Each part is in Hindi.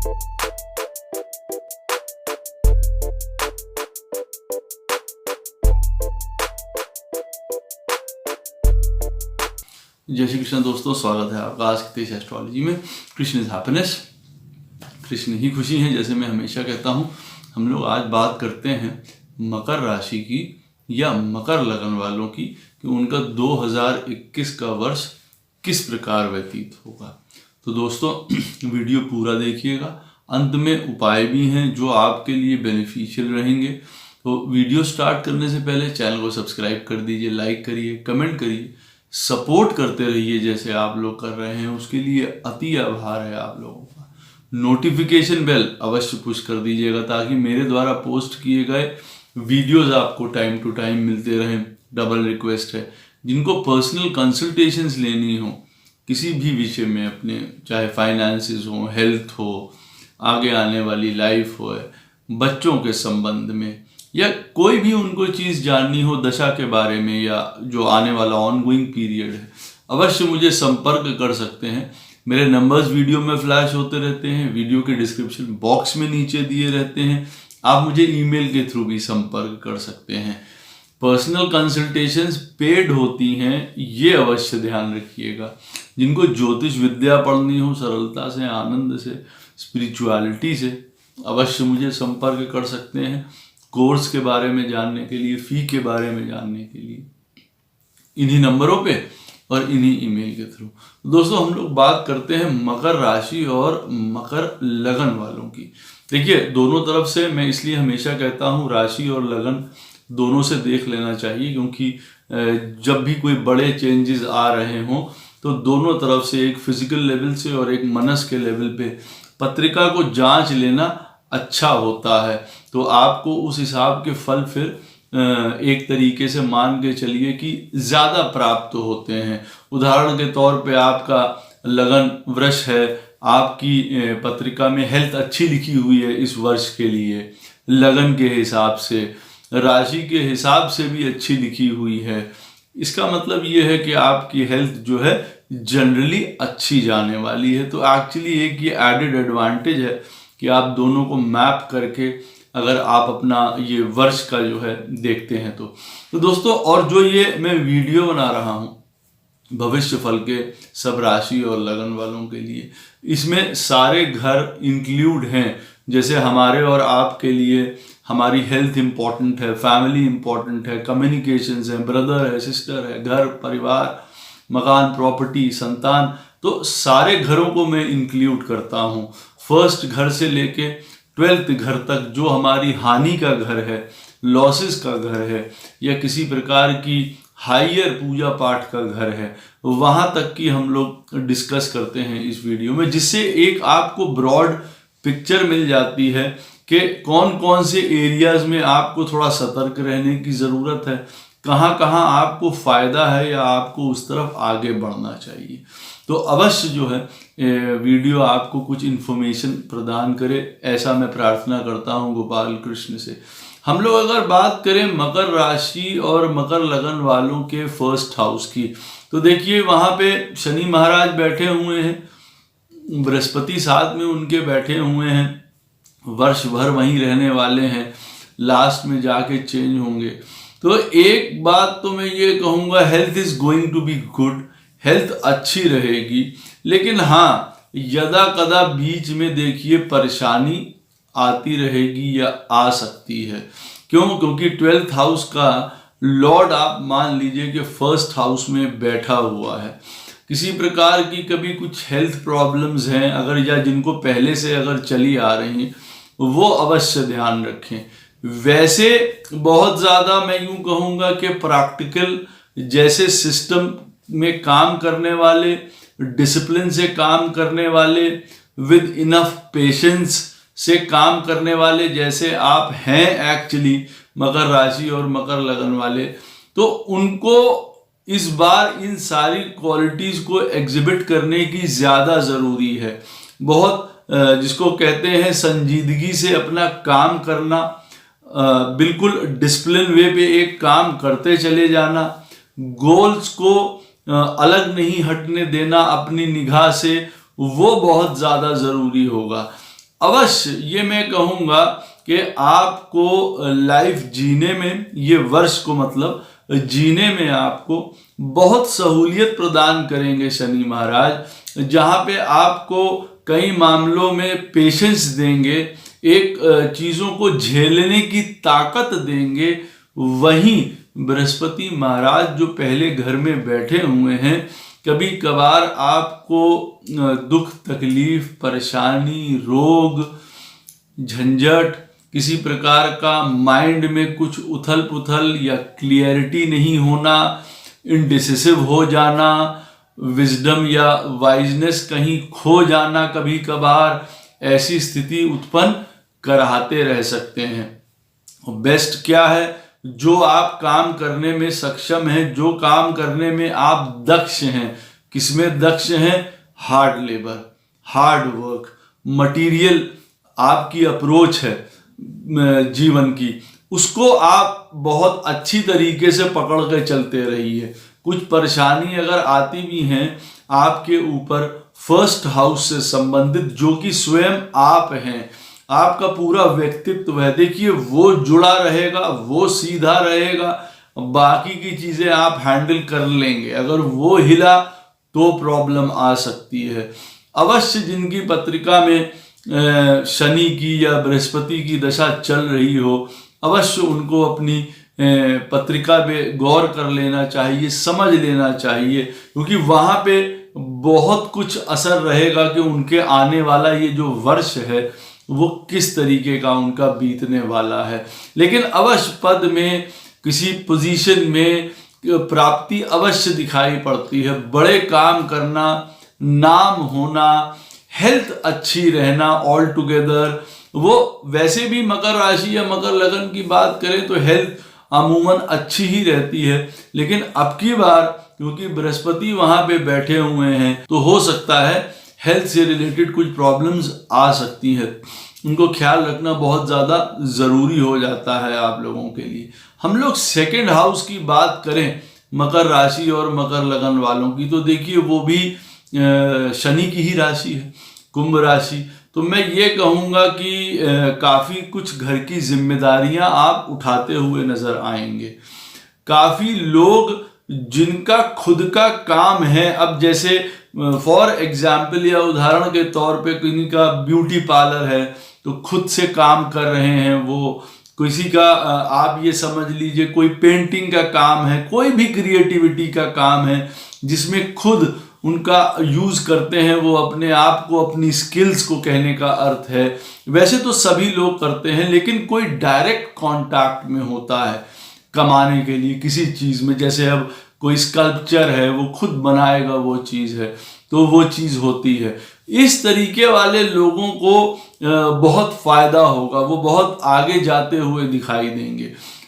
जय श्री कृष्ण दोस्तों, स्वागत है आपका आज की तेज एस्ट्रोलॉजी में। कृष्ण इज हैप्पीनेस, कृष्ण ही खुशी है। जैसे मैं हमेशा कहता हूँ, हम लोग आज बात करते हैं मकर राशि की या मकर लगन वालों की कि उनका 2021 का वर्ष किस प्रकार व्यतीत होगा। तो दोस्तों वीडियो पूरा देखिएगा, अंत में उपाय भी हैं जो आपके लिए बेनिफिशियल रहेंगे। तो वीडियो स्टार्ट करने से पहले चैनल को सब्सक्राइब कर दीजिए, लाइक करिए, कमेंट करिए, सपोर्ट करते रहिए जैसे आप लोग कर रहे हैं, उसके लिए अति आभार है आप लोगों का। नोटिफिकेशन बेल अवश्य पुश कर दीजिएगा ताकि मेरे द्वारा पोस्ट किए गए वीडियोस आपको टाइम टू टाइम मिलते रहें। डबल रिक्वेस्ट है, जिनको पर्सनल कंसल्टेशंस लेनी हो किसी भी विषय में अपने, चाहे फाइनेंसेस हो, हेल्थ हो, आगे आने वाली लाइफ हो, बच्चों के संबंध में, या कोई भी उनको चीज़ जाननी हो दशा के बारे में या जो आने वाला ऑनगोइंग पीरियड है, अवश्य मुझे संपर्क कर सकते हैं। मेरे नंबर्स वीडियो में फ्लैश होते रहते हैं, वीडियो के डिस्क्रिप्शन बॉक्स में नीचे दिए रहते हैं। आप मुझे ईमेल के थ्रू भी संपर्क कर सकते हैं। पर्सनल कंसल्टेशंस पेड होती हैं, ये अवश्य ध्यान रखिएगा। जिनको ज्योतिष विद्या पढ़नी हो सरलता से, आनंद से, स्पिरिचुअलिटी से, अवश्य मुझे संपर्क कर सकते हैं। कोर्स के बारे में जानने के लिए, फी के बारे में जानने के लिए, इन्हीं नंबरों पे और इन्हीं ईमेल के थ्रू। दोस्तों हम लोग बात करते हैं मकर राशि और मकर लगन वालों की। देखिए, दोनों तरफ से मैं इसलिए हमेशा कहता हूँ राशि और लगन दोनों से देख लेना चाहिए, क्योंकि जब भी कोई बड़े चेंजेस आ रहे हों तो दोनों तरफ से, एक फिजिकल लेवल से और एक मनस के लेवल पे, पत्रिका को जांच लेना अच्छा होता है। तो आपको उस हिसाब के फल फिर एक तरीके से मान के चलिए कि ज़्यादा प्राप्त होते हैं। उदाहरण के तौर पे आपका लगन वृष है, आपकी पत्रिका में हेल्थ अच्छी लिखी हुई है इस वर्ष के लिए, लगन के हिसाब से, राशि के हिसाब से भी अच्छी लिखी हुई है। इसका मतलब ये है कि आपकी हेल्थ जो है जनरली अच्छी जाने वाली है। तो एक्चुअली एक ये एडेड एडवांटेज है कि आप दोनों को मैप करके अगर आप अपना ये वर्ष का जो है देखते हैं तो दोस्तों, और जो ये मैं वीडियो बना रहा हूँ भविष्य फल के सब राशि और लगन वालों के लिए, इसमें सारे घर इंक्लूड हैं। जैसे हमारे और आपके लिए हमारी हेल्थ इम्पॉर्टेंट है, फैमिली इम्पॉर्टेंट है, कम्युनिकेशंस है, ब्रदर है, सिस्टर है, घर परिवार, मकान, प्रॉपर्टी, संतान, तो सारे घरों को मैं इंक्लूड करता हूँ। फर्स्ट घर से लेके 12th घर तक जो हमारी हानि का घर है, लॉसेस का घर है, या किसी प्रकार की हायर पूजा पाठ का घर है, वहाँ तक की हम लोग डिस्कस करते हैं इस वीडियो में, जिससे एक आपको ब्रॉड पिक्चर मिल जाती है कि कौन कौन से एरियाज में आपको थोड़ा सतर्क रहने की ज़रूरत है, कहाँ कहाँ आपको फ़ायदा है या आपको उस तरफ आगे बढ़ना चाहिए। तो अवश्य जो है वीडियो आपको कुछ इन्फॉर्मेशन प्रदान करे, ऐसा मैं प्रार्थना करता हूँ गोपाल कृष्ण से। हम लोग अगर बात करें मकर राशि और मकर लगन वालों के फर्स्ट हाउस की, तो देखिए वहाँ पे शनि महाराज बैठे हुए हैं, बृहस्पति साथ में उनके बैठे हुए हैं, वर्ष भर वहीं रहने वाले हैं, लास्ट में जाके चेंज होंगे। तो एक बात तो मैं ये कहूँगा, health is going to be good, health अच्छी रहेगी। लेकिन हाँ, यदा कदा बीच में देखिए परेशानी आती रहेगी या आ सकती है। क्यों? क्योंकि 12th हाउस का लॉर्ड आप मान लीजिए कि फर्स्ट हाउस में बैठा हुआ है। किसी प्रकार की कभी कुछ हेल्थ प्रॉब्लम्स हैं अगर, या जिनको पहले से अगर चली आ रही हैं, वो अवश्य ध्यान रखें। वैसे बहुत ज़्यादा मैं यूँ कहूँगा कि प्रैक्टिकल जैसे सिस्टम में काम करने वाले, डिसिप्लिन से काम करने वाले, विद इनफ पेशेंस से काम करने वाले जैसे आप हैं एक्चुअली मकर राशि और मकर लगन वाले, तो उनको इस बार इन सारी क्वालिटीज़ को एग्जिबिट करने की ज़्यादा ज़रूरी है। बहुत जिसको कहते हैं संजीदगी से अपना काम करना, बिल्कुल डिसिप्लिन वे पे एक काम करते चले जाना, गोल्स को अलग नहीं हटने देना अपनी निगाह से, वो बहुत ज़्यादा ज़रूरी होगा। अवश्य ये मैं कहूँगा कि आपको लाइफ जीने में, ये वर्ष को मतलब जीने में आपको बहुत सहूलियत प्रदान करेंगे शनि महाराज, जहाँ पे आपको कई मामलों में पेशेंस देंगे, एक चीज़ों को झेलने की ताकत देंगे। वहीं बृहस्पति महाराज जो पहले घर में बैठे हुए हैं, कभी कभार आपको दुख तकलीफ, परेशानी, रोग, झंझट, किसी प्रकार का माइंड में कुछ उथल पुथल या क्लियरिटी नहीं होना, इनडिसिसिव हो जाना, विजडम या वाइजनेस कहीं खो जाना, कभी कभार ऐसी स्थिति उत्पन्न कराते रह सकते हैं। बेस्ट क्या है, जो आप काम करने में सक्षम हैं, जो काम करने में आप दक्ष हैं, किसमें दक्ष हैं, hard labour, hard work, material आपकी अप्रोच है जीवन की, उसको आप बहुत अच्छी तरीके से पकड़ के चलते रहिए। कुछ परेशानी अगर आती भी हैं आपके ऊपर फर्स्ट हाउस से संबंधित, जो कि स्वयं आप हैं, आपका पूरा व्यक्तित्व है, देखिए वो जुड़ा रहेगा, वो सीधा रहेगा, बाकी की चीजें आप हैंडल कर लेंगे। अगर वो हिला तो प्रॉब्लम आ सकती है। अवश्य जिनकी पत्रिका में शनि की या बृहस्पति की दशा चल रही हो, अवश्य उनको अपनी पत्रिका पे गौर कर लेना चाहिए, समझ लेना चाहिए, क्योंकि वहां पे बहुत कुछ असर रहेगा कि उनके आने वाला ये जो वर्ष है वो किस तरीके का उनका बीतने वाला है। लेकिन अवश्य पद में, किसी पोजीशन में प्राप्ति अवश्य दिखाई पड़ती है, बड़े काम करना, नाम होना, हेल्थ अच्छी रहना, ऑल टुगेदर। वो वैसे भी मकर राशि या मकर लगन की बात करें तो हेल्थ अमूमन अच्छी ही रहती है, लेकिन अब की बार क्योंकि बृहस्पति वहां पे बैठे हुए हैं तो हो सकता है हेल्थ से रिलेटेड कुछ प्रॉब्लम्स आ सकती है। उनको ख्याल रखना बहुत ज़्यादा ज़रूरी हो जाता है आप लोगों के लिए। हम लोग सेकेंड हाउस की बात करें मकर राशि और मकर लगन वालों की, तो देखिए वो भी शनि की ही राशि है, कुंभ राशि। तो मैं ये कहूँगा कि काफ़ी कुछ घर की जिम्मेदारियां आप उठाते हुए नज़र आएंगे। काफ़ी लोग जिनका खुद का काम है, अब जैसे फॉर एग्जाम्पल या उदाहरण के तौर पे किसी का ब्यूटी पार्लर है तो खुद से काम कर रहे हैं वो, किसी का आप ये समझ लीजिए कोई पेंटिंग का काम है, कोई भी क्रिएटिविटी का काम है जिसमें खुद उनका यूज करते हैं वो अपने आप को, अपनी स्किल्स को कहने का अर्थ है। वैसे तो सभी लोग करते हैं, लेकिन कोई डायरेक्ट कांटेक्ट में होता है कमाने के लिए किसी चीज में, जैसे अब कोई स्कल्पचर है वो खुद बनाएगा वो चीज है तो वो चीज होती है। इस तरीके वाले लोगों को बहुत फायदा होगा, वो बहुत आगे जाते हुए दिखाई देंगे।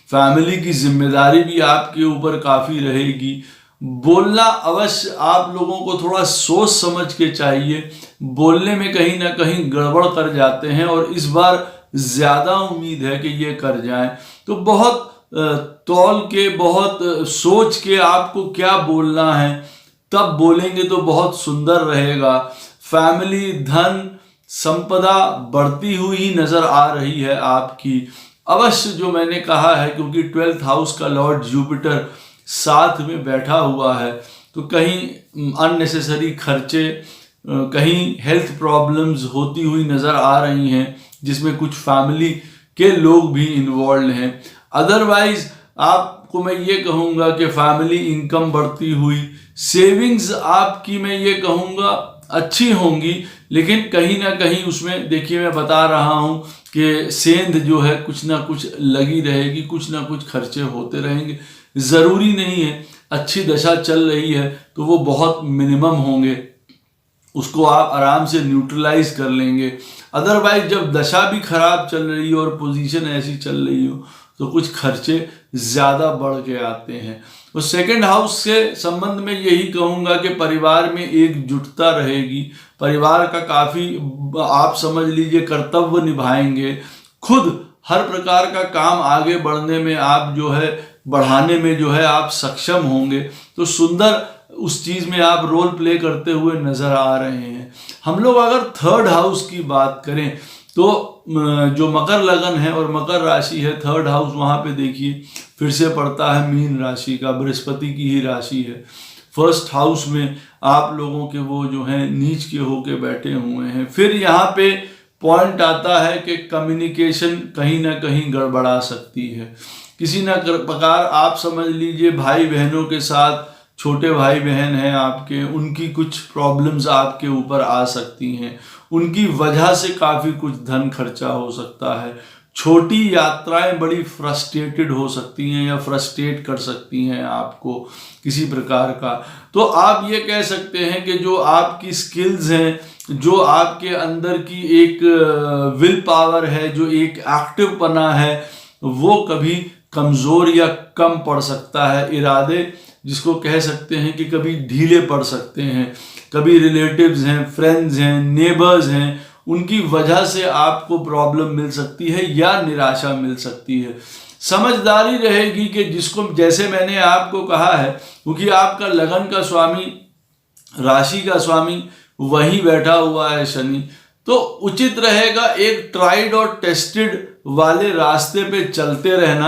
फैमिली की जिम्मेदारी भी आपके ऊपर काफी रहेगी। बोलना अवश्य आप लोगों को थोड़ा सोच समझ के चाहिए, बोलने में कहीं ना कहीं गड़बड़ कर जाते हैं और इस बार ज्यादा उम्मीद है कि ये कर जाएं। तो बहुत तौल के, बहुत सोच के आपको क्या बोलना है, तब बोलेंगे तो बहुत सुंदर रहेगा। फैमिली, धन, संपदा बढ़ती हुई नजर आ रही है आपकी। अवश्य जो मैंने कहा है, क्योंकि 12th हाउस का लॉर्ड जुपिटर साथ में बैठा हुआ है तो कहीं अननेसेसरी खर्चे, कहीं हेल्थ प्रॉब्लम्स होती हुई नजर आ रही हैं जिसमें कुछ फैमिली के लोग भी इन्वॉल्व हैं। अदरवाइज आपको मैं ये कहूँगा कि फैमिली इनकम बढ़ती हुई, सेविंग्स आपकी मैं ये कहूँगा अच्छी होंगी, लेकिन कहीं ना कहीं उसमें देखिए मैं बता रहा हूँ कि सेंध जो है कुछ ना कुछ लगी रहेगी, कुछ ना कुछ खर्चे होते रहेंगे। ज़रूरी नहीं है अच्छी दशा चल रही है तो वो बहुत मिनिमम होंगे, उसको आप आराम से न्यूट्रलाइज कर लेंगे। अदरवाइज जब दशा भी खराब चल रही हो और पोजीशन ऐसी चल रही हो तो कुछ खर्चे ज़्यादा बढ़ के आते हैं। तो सेकंड हाउस के संबंध में यही कहूँगा कि परिवार में एकजुटता रहेगी, परिवार का काफ़ी आप समझ लीजिए कर्तव्य निभाएंगे, खुद हर प्रकार का काम आगे बढ़ने में आप जो है, बढ़ाने में जो है आप सक्षम होंगे। तो सुंदर उस चीज में आप रोल प्ले करते हुए नजर आ रहे हैं। हम लोग अगर थर्ड हाउस की बात करें तो जो मकर लगन है और मकर राशि है, थर्ड हाउस वहां पे देखिए फिर से पड़ता है मीन राशि का, बृहस्पति की ही राशि है। फर्स्ट हाउस में आप लोगों के वो जो है नीच के होके बैठे हुए हैं। फिर यहाँ पे पॉइंट आता है कि कम्युनिकेशन कहीं ना कहीं गड़बड़ा सकती है। किसी न प्रकार आप समझ लीजिए भाई बहनों के साथ, छोटे भाई बहन हैं आपके, उनकी कुछ प्रॉब्लम्स आपके ऊपर आ सकती हैं, उनकी वजह से काफ़ी कुछ धन खर्चा हो सकता है। छोटी यात्राएं बड़ी फ्रस्ट्रेटेड हो सकती हैं या फ्रस्ट्रेट कर सकती हैं आपको किसी प्रकार का। तो आप ये कह सकते हैं कि जो आपकी स्किल्स हैं, जो आपके अंदर की एक विल पावर है, जो एक एक्टिव पना है, वो कभी कमज़ोर या कम पड़ सकता है। इरादे जिसको कह सकते हैं कि कभी ढीले पड़ सकते हैं। कभी रिलेटिव्स हैं, फ्रेंड्स हैं, नेबर्स हैं, उनकी वजह से आपको प्रॉब्लम मिल सकती है या निराशा मिल सकती है। समझदारी रहेगी कि जिसको, जैसे मैंने आपको कहा है, क्योंकि आपका लगन का स्वामी, राशि का स्वामी वही बैठा हुआ है शनि, तो उचित रहेगा एक ट्राइड और टेस्टेड वाले रास्ते पे चलते रहना,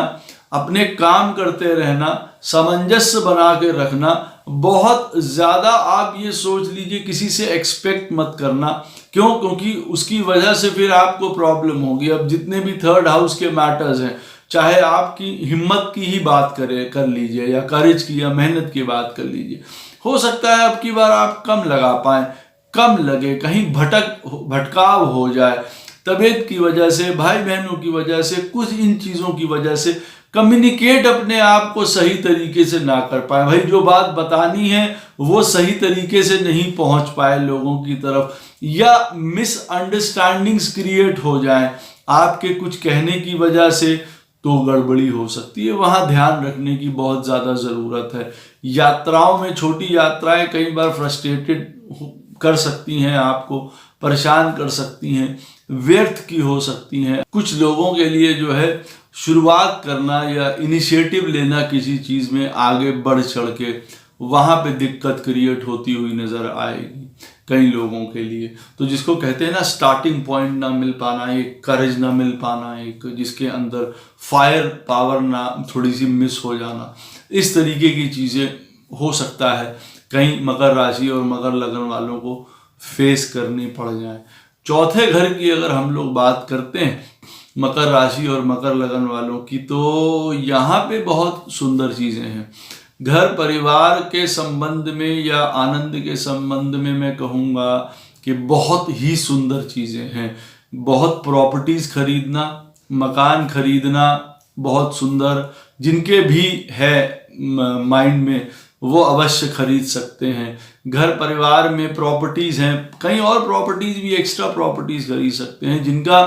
अपने काम करते रहना, सामंजस्य बना के रखना। बहुत ज़्यादा आप ये सोच लीजिए किसी से एक्सपेक्ट मत करना। क्यों? क्योंकि उसकी वजह से फिर आपको प्रॉब्लम होगी। अब जितने भी थर्ड हाउस के मैटर्स हैं, चाहे आपकी हिम्मत की ही बात कर लीजिए या करेज की या मेहनत की बात कर लीजिए, हो सकता है अब की बार आप कम लगा पाएं, कम लगे, कहीं भटकाव हो जाए, तबीयत की वजह से, भाई बहनों की वजह से, कुछ इन चीज़ों की वजह से कम्युनिकेट अपने आप को सही तरीके से ना कर पाए। भाई जो बात बतानी है वो सही तरीके से नहीं पहुंच पाए लोगों की तरफ, या मिसअंडरस्टैंडिंग्स क्रिएट हो जाए आपके कुछ कहने की वजह से, तो गड़बड़ी हो सकती है। वहां ध्यान रखने की बहुत ज़्यादा ज़रूरत है। यात्राओं में, छोटी यात्राएं कई बार फ्रस्ट्रेटेड कर सकती हैं, आपको परेशान कर सकती हैं, व्यर्थ की हो सकती हैं। कुछ लोगों के लिए जो है शुरुआत करना या इनिशिएटिव लेना किसी चीज़ में आगे बढ़ चढ़ के, वहाँ पे दिक्कत क्रिएट होती हुई नज़र आएगी कई लोगों के लिए। तो जिसको कहते हैं ना स्टार्टिंग पॉइंट ना मिल पाना, एक करेज ना मिल पाना, एक जिसके अंदर फायर पावर ना, थोड़ी सी मिस हो जाना, इस तरीके की चीज़ें हो सकता है कहीं मकर राशि और मकर लगन वालों को फेस करनी पड़ जाए। चौथे घर की अगर हम लोग बात करते हैं मकर राशि और मकर लगन वालों की, तो यहाँ पे बहुत सुंदर चीज़ें हैं। घर परिवार के संबंध में या आनंद के संबंध में मैं कहूँगा कि बहुत ही सुंदर चीज़ें हैं। बहुत प्रॉपर्टीज़ खरीदना, मकान खरीदना बहुत सुंदर, जिनके भी है माइंड में वो अवश्य खरीद सकते हैं। घर परिवार में प्रॉपर्टीज़ हैं, कहीं और प्रॉपर्टीज़ भी, एक्स्ट्रा प्रॉपर्टीज़ खरीद सकते हैं। जिनका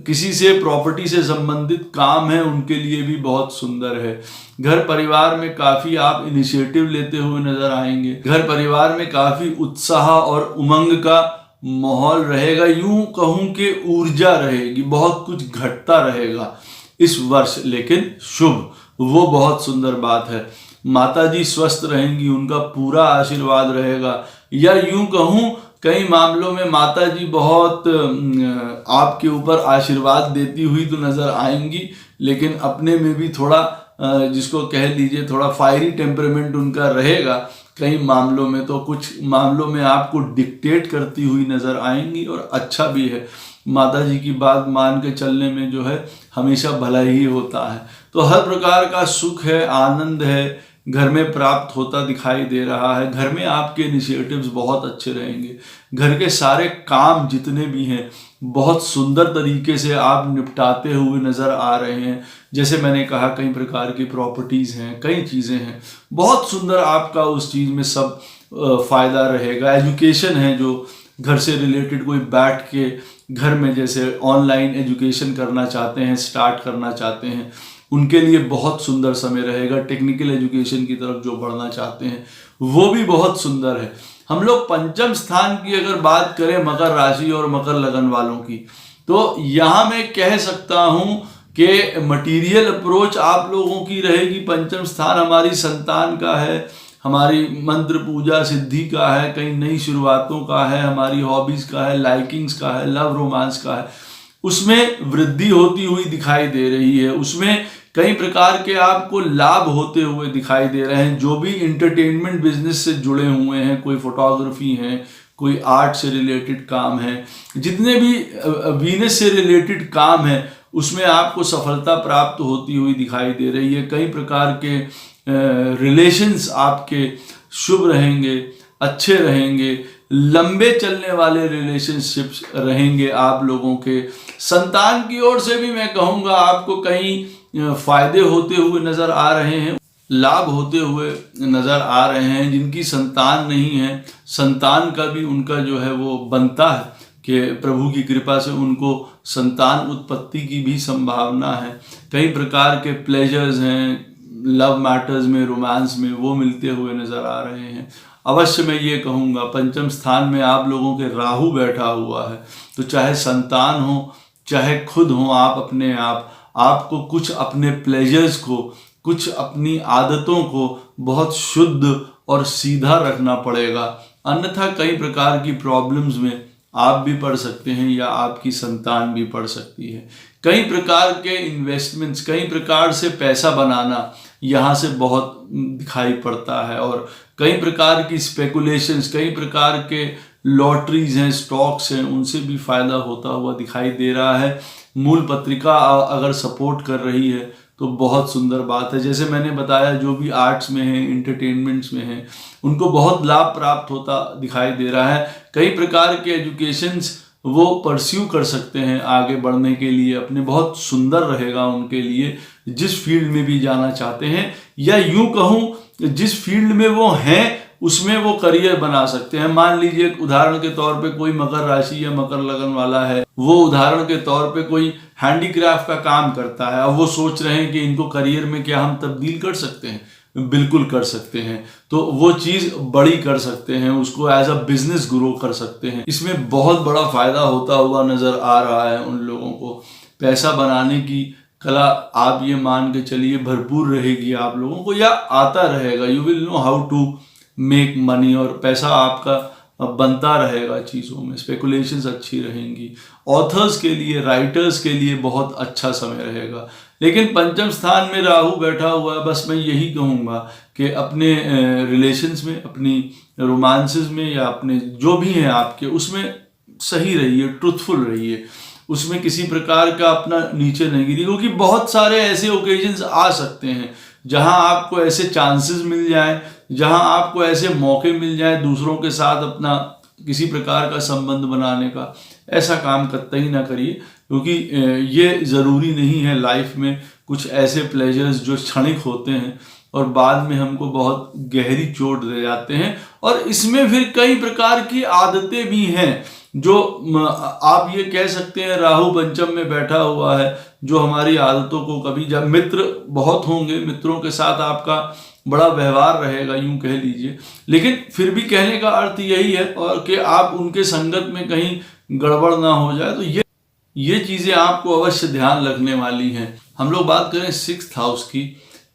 किसी से प्रॉपर्टी से संबंधित काम है उनके लिए भी बहुत सुंदर है। घर परिवार में काफ़ी आप इनिशिएटिव लेते हुए नजर आएंगे। घर परिवार में काफ़ी उत्साह और उमंग का माहौल रहेगा। यूं कहूं कि ऊर्जा रहेगी, बहुत कुछ घटता रहेगा इस वर्ष, लेकिन शुभ, वो बहुत सुंदर बात है। माता जी स्वस्थ रहेंगी, उनका पूरा आशीर्वाद रहेगा। या यूं कहूं कई मामलों में माता जी बहुत आपके ऊपर आशीर्वाद देती हुई तो नज़र आएंगी, लेकिन अपने में भी थोड़ा जिसको कह लीजिए थोड़ा फायरी टेम्परामेंट उनका रहेगा कई मामलों में। तो कुछ मामलों में आपको डिक्टेट करती हुई नज़र आएंगी, और अच्छा भी है। माता जी की बात मान के चलने में जो है हमेशा भला ही होता है। तो हर प्रकार का सुख है, आनंद है, घर में प्राप्त होता दिखाई दे रहा है। घर में आपके इनिशिएटिव्स बहुत अच्छे रहेंगे। घर के सारे काम जितने भी हैं बहुत सुंदर तरीके से आप निपटाते हुए नज़र आ रहे हैं। जैसे मैंने कहा कई प्रकार की प्रॉपर्टीज़ हैं, कई चीज़ें हैं, बहुत सुंदर आपका उस चीज़ में सब फ़ायदा रहेगा। एजुकेशन है, जो घर से रिलेटेड कोई बैठ के घर में जैसे ऑनलाइन एजुकेशन करना चाहते हैं, स्टार्ट करना चाहते हैं, उनके लिए बहुत सुंदर समय रहेगा। टेक्निकल एजुकेशन की तरफ जो बढ़ना चाहते हैं वो भी बहुत सुंदर है। हम लोग पंचम स्थान की अगर बात करें मकर राशि और मकर लगन वालों की, तो यहाँ मैं कह सकता हूँ कि मटीरियल अप्रोच आप लोगों की रहेगी। पंचम स्थान हमारी संतान का है, हमारी मंत्र पूजा सिद्धि का है, कहीं नई शुरुआतों का है, हमारी हॉबीज का है, लाइकिंग्स का है, लव रोमांस का है, उसमें वृद्धि होती हुई दिखाई दे रही है। उसमें कई प्रकार के आपको लाभ होते हुए दिखाई दे रहे हैं। जो भी इंटरटेनमेंट बिजनेस से जुड़े हुए हैं, कोई फोटोग्राफी है, कोई आर्ट से रिलेटेड काम है, जितने भी वीनस से रिलेटेड काम है, उसमें आपको सफलता प्राप्त होती हुई दिखाई दे रही है। कई प्रकार के रिलेशंस आपके शुभ रहेंगे, अच्छे रहेंगे, लंबे चलने वाले रिलेशनशिप्स रहेंगे आप लोगों के। संतान की ओर से भी मैं कहूँगा आपको कहीं फायदे होते हुए नजर आ रहे हैं, लाभ होते हुए नजर आ रहे हैं। जिनकी संतान नहीं है, संतान का भी उनका जो है वो बनता है कि प्रभु की कृपा से उनको संतान उत्पत्ति की भी संभावना है। कई प्रकार के प्लेजर्स हैं लव मैटर्स में, रोमांस में, वो मिलते हुए नजर आ रहे हैं। अवश्य मैं ये कहूँगा, पंचम स्थान में आप लोगों के राहु बैठा हुआ है, तो चाहे संतान हो, चाहे खुद हो आप अपने आपको कुछ अपने प्लेजर्स को, कुछ अपनी आदतों को बहुत शुद्ध और सीधा रखना पड़ेगा। अन्यथा कई प्रकार की प्रॉब्लम्स में आप भी पढ़ सकते हैं या आपकी संतान भी पढ़ सकती है। कई प्रकार के इन्वेस्टमेंट्स, कई प्रकार से पैसा बनाना यहाँ से बहुत दिखाई पड़ता है, और कई प्रकार की स्पेकुलेशंस, कई प्रकार के लॉटरीज हैं, स्टॉक्स हैं, उनसे भी फायदा होता हुआ दिखाई दे रहा है। मूल पत्रिका अगर सपोर्ट कर रही है तो बहुत सुंदर बात है। जैसे मैंने बताया, जो भी आर्ट्स में है, इंटरटेनमेंट्स में है, उनको बहुत लाभ प्राप्त होता दिखाई दे रहा है। कई प्रकार के एजुकेशंस वो परस्यू कर सकते हैं आगे बढ़ने के लिए, अपने बहुत सुंदर रहेगा उनके लिए, जिस फील्ड में भी जाना चाहते हैं, या यूं कहूँ जिस फील्ड में वो हैं उसमें वो करियर बना सकते हैं। मान लीजिए उदाहरण के तौर पे कोई मकर राशि या मकर लगन वाला है, वो उदाहरण के तौर पे कोई हैंडीक्राफ्ट का काम करता है, अब वो सोच रहे हैं कि इनको करियर में क्या हम तब्दील कर सकते हैं। बिल्कुल कर सकते हैं, तो वो चीज़ बड़ी कर सकते हैं, उसको एज अ बिजनेस ग्रो कर सकते हैं। इसमें बहुत बड़ा फायदा होता हुआ नजर आ रहा है उन लोगों को। पैसा बनाने की कला आप ये मान के चलिए भरपूर रहेगी आप लोगों को, या आता रहेगा। You will know how to make money, और पैसा आपका बनता रहेगा चीज़ों में। स्पेकुलेशंस अच्छी रहेंगी। ऑथर्स के लिए, राइटर्स के लिए बहुत अच्छा समय रहेगा। लेकिन पंचम स्थान में राहु बैठा हुआ है, बस मैं यही कहूँगा कि अपने रिलेशंस में, अपनी रोमांसेस में, या अपने जो भी हैं आपके, उसमें सही रहिए, ट्रूथफुल रहिए, उसमें किसी प्रकार का अपना नीचे नहीं गिरिए, क्योंकि बहुत सारे ऐसे ओकेजन्स आ सकते हैं जहां आपको ऐसे चांसेस मिल जाएं, जहां आपको ऐसे मौके मिल जाएं दूसरों के साथ अपना किसी प्रकार का संबंध बनाने का। ऐसा काम कतई ना करिए, क्योंकि ये ज़रूरी नहीं है लाइफ में कुछ ऐसे प्लेजर्स जो क्षणिक होते हैं और बाद में हमको बहुत गहरी चोट दे जाते हैं। और इसमें फिर कई प्रकार की आदतें भी हैं जो आप ये कह सकते हैं, राहु पंचम में बैठा हुआ है, जो हमारी आदतों को कभी, जब मित्र बहुत होंगे, मित्रों के साथ आपका बड़ा व्यवहार रहेगा, यूं कह लीजिए, लेकिन फिर भी कहने का अर्थ यही है और कि आप उनके संगत में कहीं गड़बड़ ना हो जाए। तो ये चीज़ें आपको अवश्य ध्यान रखने वाली हैं। हम लोग बात करें 6th हाउस की,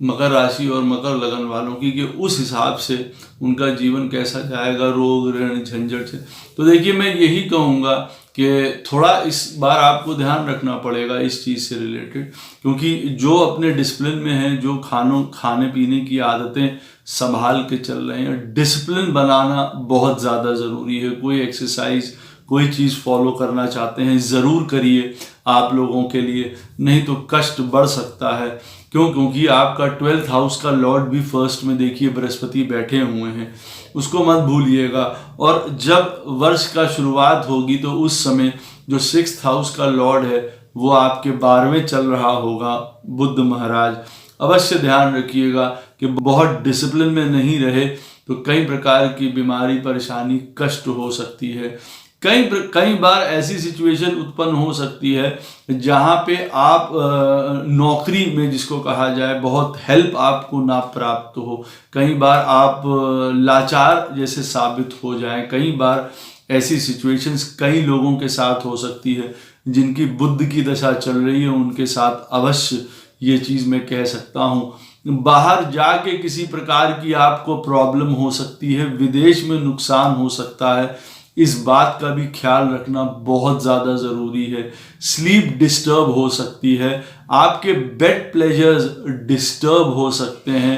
मकर राशि और मकर लगन वालों की, कि उस हिसाब से उनका जीवन कैसा जाएगा रोग ऋण झंझट से। तो देखिए, मैं यही कहूँगा कि थोड़ा इस बार आपको ध्यान रखना पड़ेगा इस चीज़ से रिलेटेड, क्योंकि जो अपने डिसिप्लिन में हैं, जो खाने पीने की आदतें संभाल के चल रहे हैं, डिसिप्लिन बनाना बहुत ज़्यादा ज़रूरी है। कोई एक्सरसाइज, कोई चीज़ फॉलो करना चाहते हैं, ज़रूर करिए आप लोगों के लिए, नहीं तो कष्ट बढ़ सकता है। क्यों? क्योंकि आपका 12th हाउस का लॉर्ड भी फर्स्ट में देखिए बृहस्पति बैठे हुए हैं, उसको मत भूलिएगा। और जब वर्ष का शुरुआत होगी तो उस समय जो 6th हाउस का लॉर्ड है वो आपके 12वें चल रहा होगा, बुध महाराज। अवश्य ध्यान रखिएगा कि बहुत डिसिप्लिन में नहीं रहे तो कई प्रकार की बीमारी, परेशानी, कष्ट हो सकती है। कई बार ऐसी सिचुएशन उत्पन्न हो सकती है जहाँ पे आप नौकरी में, जिसको कहा जाए, बहुत हेल्प आपको ना प्राप्त हो। कई बार आप लाचार जैसे साबित हो जाएं। कई बार ऐसी सिचुएशंस कई लोगों के साथ हो सकती है जिनकी बुध की दशा चल रही है, उनके साथ अवश्य ये चीज़ मैं कह सकता हूँ बाहर जाके किसी प्रकार की आपको प्रॉब्लम हो सकती है, विदेश में नुकसान हो सकता है, इस बात का भी ख्याल रखना बहुत ज़्यादा ज़रूरी है। स्लीप डिस्टर्ब हो सकती है, आपके बेड प्लेजर्स डिस्टर्ब हो सकते हैं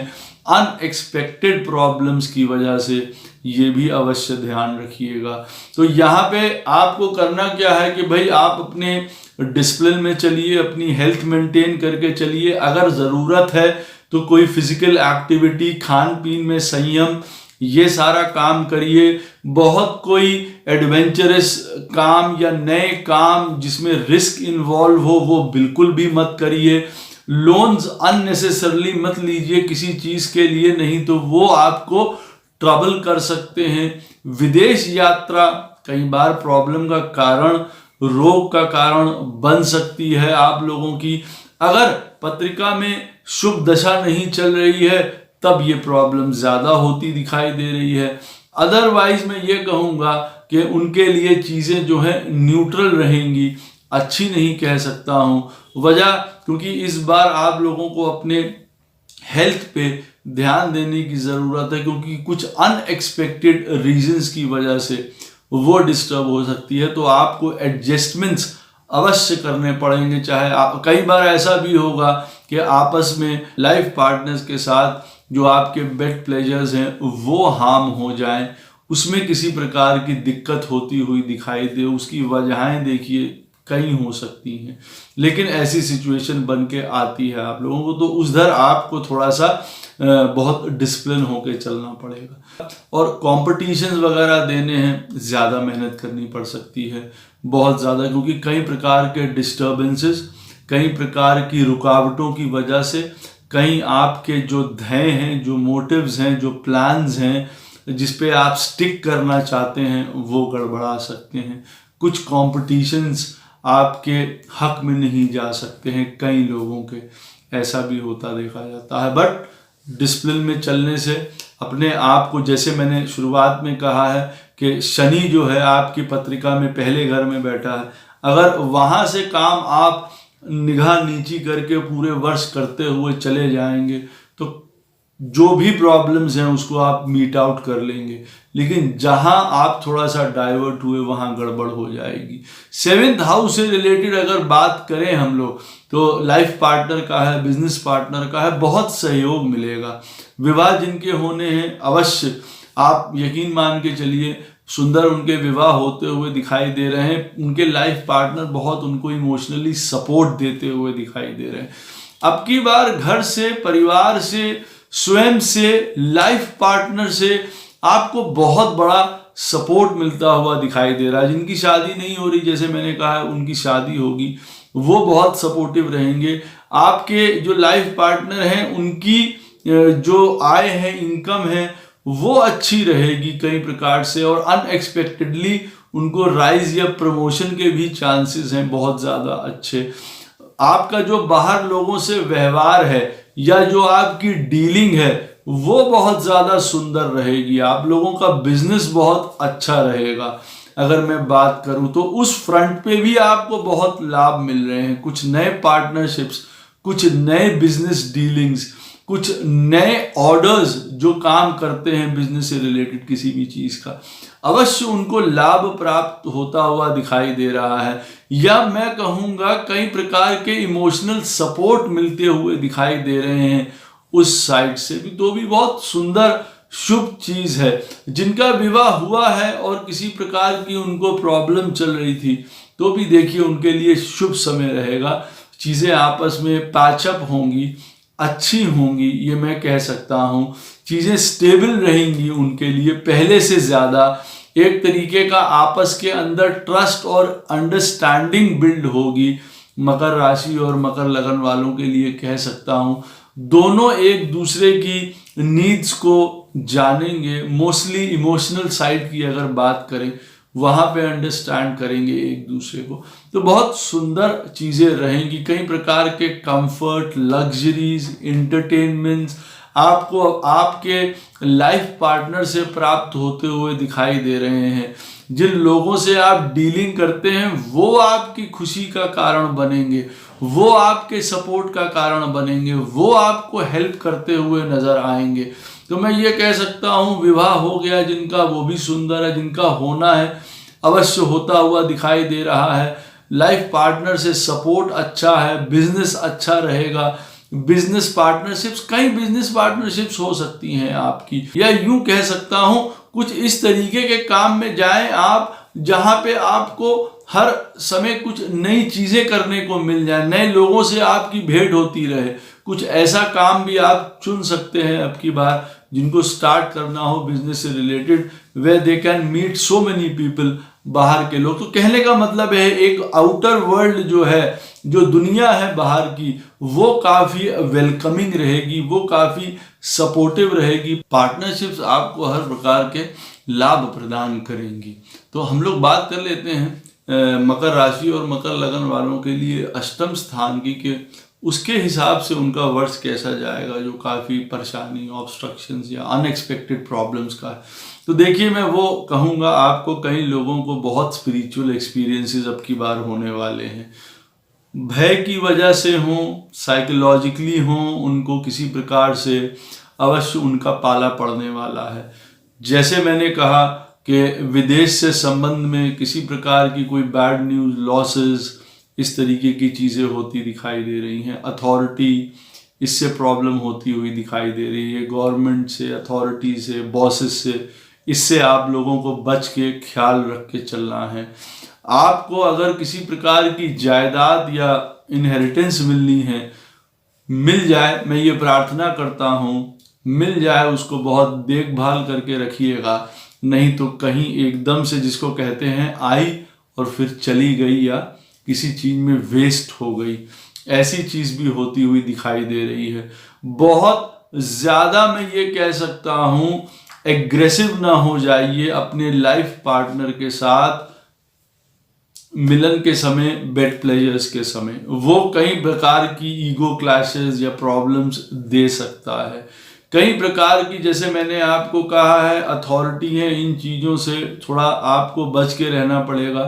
अनएक्सपेक्टेड प्रॉब्लम्स की वजह से, ये भी अवश्य ध्यान रखिएगा। तो यहाँ पे आपको करना क्या है कि भाई आप अपने डिसिप्लिन में चलिए, अपनी हेल्थ मेंटेन करके चलिए। अगर ज़रूरत है तो कोई फिजिकल एक्टिविटी, खान पीन में संयम, ये सारा काम करिए। बहुत कोई एडवेंचरस काम या नए काम जिसमें रिस्क इन्वॉल्व हो वो बिल्कुल भी मत करिए। लोन्स अननेसेसरली मत लीजिए किसी चीज़ के लिए, नहीं तो वो आपको ट्रबल कर सकते हैं। विदेश यात्रा कई बार प्रॉब्लम का कारण, रोग का कारण बन सकती है आप लोगों की। अगर पत्रिका में शुभ दशा नहीं चल रही है तब ये प्रॉब्लम ज़्यादा होती दिखाई दे रही है। अदरवाइज मैं ये कहूँगा कि उनके लिए चीज़ें जो है न्यूट्रल रहेंगी, अच्छी नहीं कह सकता हूँ। वजह क्योंकि इस बार आप लोगों को अपने हेल्थ पे ध्यान देने की ज़रूरत है, क्योंकि कुछ अनएक्सपेक्टेड रीजंस की वजह से वो डिस्टर्ब हो सकती है। तो आपको एडजस्टमेंट्स अवश्य करने पड़ेंगे। चाहे आप, कई बार ऐसा भी होगा कि आपस में लाइफ पार्टनर्स के साथ जो आपके बेड प्लेजर्स हैं वो हार्म हो जाएं, उसमें किसी प्रकार की दिक्कत होती हुई दिखाई दे। उसकी वजहें देखिए कई हो सकती हैं, लेकिन ऐसी सिचुएशन बन के आती है आप लोगों को, तो उधर आपको थोड़ा सा बहुत डिसिप्लिन होके चलना पड़ेगा। और कॉम्पिटिशन्स वगैरह देने हैं, ज़्यादा मेहनत करनी पड़ सकती है, बहुत ज़्यादा, क्योंकि कई प्रकार के डिस्टर्बेंसेस, कई प्रकार की रुकावटों की वजह से कहीं आपके जो ध्येय हैं, जो मोटिव्स हैं, जो प्लान्स हैं, जिस पे आप स्टिक करना चाहते हैं वो गड़बड़ा सकते हैं। कुछ कॉम्पिटिशन्स आपके हक में नहीं जा सकते हैं, कई लोगों के ऐसा भी होता देखा जाता है। बट डिसिप्लिन में चलने से अपने आप को, जैसे मैंने शुरुआत में कहा है कि शनि जो है आपकी पत्रिका में पहले घर में बैठा है, अगर वहाँ से काम आप निगाह नीची करके पूरे वर्ष करते हुए चले जाएंगे तो जो भी प्रॉब्लम्स हैं उसको आप मीट आउट कर लेंगे। लेकिन जहां आप थोड़ा सा डाइवर्ट हुए वहां गड़बड़ हो जाएगी। 7th हाउस से रिलेटेड अगर बात करें हम लोग तो लाइफ पार्टनर का है, बिजनेस पार्टनर का है, बहुत सहयोग मिलेगा। विवाह जिनके होने हैं अवश्य आप यकीन मान के चलिए सुंदर उनके विवाह होते हुए दिखाई दे रहे हैं। उनके लाइफ पार्टनर बहुत उनको इमोशनली सपोर्ट देते हुए दिखाई दे रहे हैं। अब की बार घर से, परिवार से, स्वयं से, लाइफ पार्टनर से आपको बहुत बड़ा सपोर्ट मिलता हुआ दिखाई दे रहा है। जिनकी शादी नहीं हो रही, जैसे मैंने कहा उनकी शादी होगी, वो बहुत सपोर्टिव रहेंगे। आपके जो लाइफ पार्टनर हैं उनकी जो आय है, इनकम है, वो अच्छी रहेगी कई प्रकार से, और अनएक्सपेक्टेडली उनको राइज या प्रमोशन के भी चांसेस हैं बहुत ज़्यादा अच्छे। आपका जो बाहर लोगों से व्यवहार है या जो आपकी डीलिंग है वो बहुत ज़्यादा सुंदर रहेगी। आप लोगों का बिजनेस बहुत अच्छा रहेगा। अगर मैं बात करूं तो उस फ्रंट पे भी आपको बहुत लाभ मिल रहे हैं। कुछ नए पार्टनरशिप्स, कुछ नए बिजनेस डीलिंग्स, कुछ नए ऑर्डर्स जो काम करते हैं बिजनेस से रिलेटेड किसी भी चीज़ का, अवश्य उनको लाभ प्राप्त होता हुआ दिखाई दे रहा है। या मैं कहूँगा कई प्रकार के इमोशनल सपोर्ट मिलते हुए दिखाई दे रहे हैं उस साइड से भी, तो भी बहुत सुंदर शुभ चीज़ है। जिनका विवाह हुआ है और किसी प्रकार की उनको प्रॉब्लम चल रही थी तो भी देखिए उनके लिए शुभ समय रहेगा। चीज़ें आपस में पैचअप होंगी, अच्छी होंगी, ये मैं कह सकता हूँ। चीज़ें स्टेबल रहेंगी उनके लिए पहले से ज़्यादा। एक तरीके का आपस के अंदर ट्रस्ट और अंडरस्टैंडिंग बिल्ड होगी। मकर राशि और मकर लगन वालों के लिए कह सकता हूँ दोनों एक दूसरे की नीड्स को जानेंगे। मोस्टली इमोशनल साइड की अगर बात करें वहाँ पे अंडरस्टैंड करेंगे एक दूसरे को, तो बहुत सुंदर चीज़ें रहेंगी। कई प्रकार के कंफर्ट, लग्जरीज, एंटरटेनमेंट्स आपको आपके लाइफ पार्टनर से प्राप्त होते हुए दिखाई दे रहे हैं। जिन लोगों से आप डीलिंग करते हैं वो आपकी खुशी का कारण बनेंगे, वो आपके सपोर्ट का कारण बनेंगे, वो आपको हेल्प करते हुए नजर आएंगे। तो मैं ये कह सकता हूँ विवाह हो गया जिनका, वो भी सुंदर है, जिनका होना है अवश्य होता हुआ दिखाई दे रहा है। लाइफ पार्टनर से सपोर्ट अच्छा है, बिजनेस अच्छा रहेगा, बिजनेस पार्टनरशिप्स, कई बिजनेस पार्टनरशिप्स हो सकती हैं आपकी, या यूं कह सकता हूं कुछ इस तरीके के काम में जाएं आप जहां पे आपको हर समय कुछ नई चीजें करने को मिल जाए, नए लोगों से आपकी भेंट होती रहे। कुछ ऐसा काम भी आप चुन सकते हैं अब की बार जिनको स्टार्ट करना हो बिजनेस से related, where they can meet so many people, बाहर के लोग। तो कहने का मतलब है एक आउटर वर्ल्ड जो है, जो दुनिया है बाहर की, वो काफी वेलकमिंग रहेगी, वो काफी सपोर्टिव रहेगी। पार्टनरशिप्स आपको हर प्रकार के लाभ प्रदान करेंगी। तो हम लोग बात कर लेते हैं मकर राशि और मकर लगन वालों के लिए अष्टम स्थान की, कि उसके हिसाब से उनका वर्ष कैसा जाएगा, जो काफ़ी परेशानी, ऑब्स्ट्रक्शंस या अनएक्सपेक्टेड प्रॉब्लम्स का है। तो देखिए, मैं वो कहूँगा आपको, कई लोगों को बहुत स्पिरिचुअल एक्सपीरियंसेस अब की बार होने वाले हैं। भय की वजह से हों, साइकोलॉजिकली हों, उनको किसी प्रकार से अवश्य उनका पाला पड़ने वाला है। जैसे मैंने कहा कि विदेश से संबंध में किसी प्रकार की कोई बैड न्यूज़, लॉसेस, इस तरीके की चीज़ें होती दिखाई दे रही हैं। अथॉरिटी, इससे प्रॉब्लम होती हुई दिखाई दे रही है। गवर्नमेंट से, अथॉरिटी से, बॉसेस से, इससे आप लोगों को बच के ख्याल रख के चलना है। आपको अगर किसी प्रकार की जायदाद या इनहेरिटेंस मिलनी है, मिल जाए, मैं ये प्रार्थना करता हूँ मिल जाए, उसको बहुत देखभाल करके रखिएगा, नहीं तो कहीं एकदम से, जिसको कहते हैं आई और फिर चली गई, या किसी चीज़ में वेस्ट हो गई, ऐसी चीज़ भी होती हुई दिखाई दे रही है। बहुत ज़्यादा मैं ये कह सकता हूँ एग्रेसिव ना हो जाइए अपने लाइफ पार्टनर के साथ मिलन के समय, बेड प्लेजर्स के समय, वो कई प्रकार की ईगो क्लैशेस या प्रॉब्लम्स दे सकता है। कई प्रकार की, जैसे मैंने आपको कहा है, अथॉरिटी है, इन चीज़ों से थोड़ा आपको बच के रहना पड़ेगा।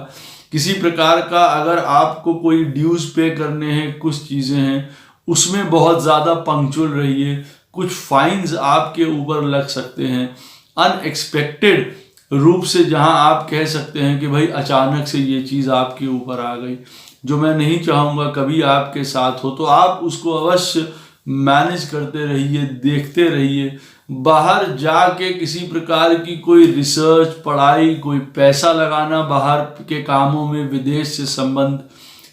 किसी प्रकार का अगर आपको कोई ड्यूज पे करने हैं, कुछ चीज़ें हैं, उसमें बहुत ज़्यादा पंक्चुअल रहिए। कुछ फाइन्स आपके ऊपर लग सकते हैं अनएक्सपेक्टेड रूप से, जहां आप कह सकते हैं कि भाई अचानक से ये चीज़ आपके ऊपर आ गई, जो मैं नहीं चाहूँगा कभी आपके साथ हो। तो आप उसको अवश्य मैनेज करते रहिए, देखते रहिए। बाहर जाके किसी प्रकार की कोई रिसर्च, पढ़ाई, कोई पैसा लगाना बाहर के कामों में, विदेश से संबंध,